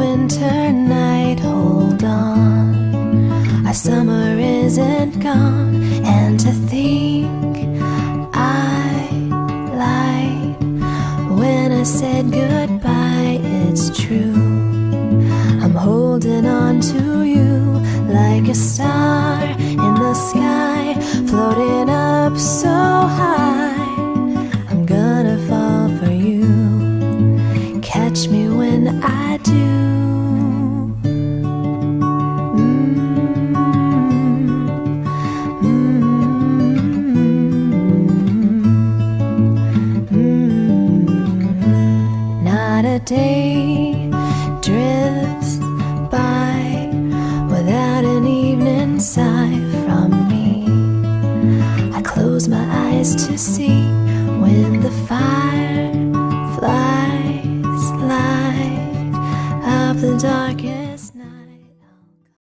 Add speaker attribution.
Speaker 1: winter night, hold on, our summer isn't gone. And to think I lied when I said goodbye, it's true. I'm holding on to you like a star in the sky, floating up so high. I'm gonna fall for you, catch me when I do. Not a day drifts by without an evening sigh from me. I close my eyes to see when the fireflies light up the darkest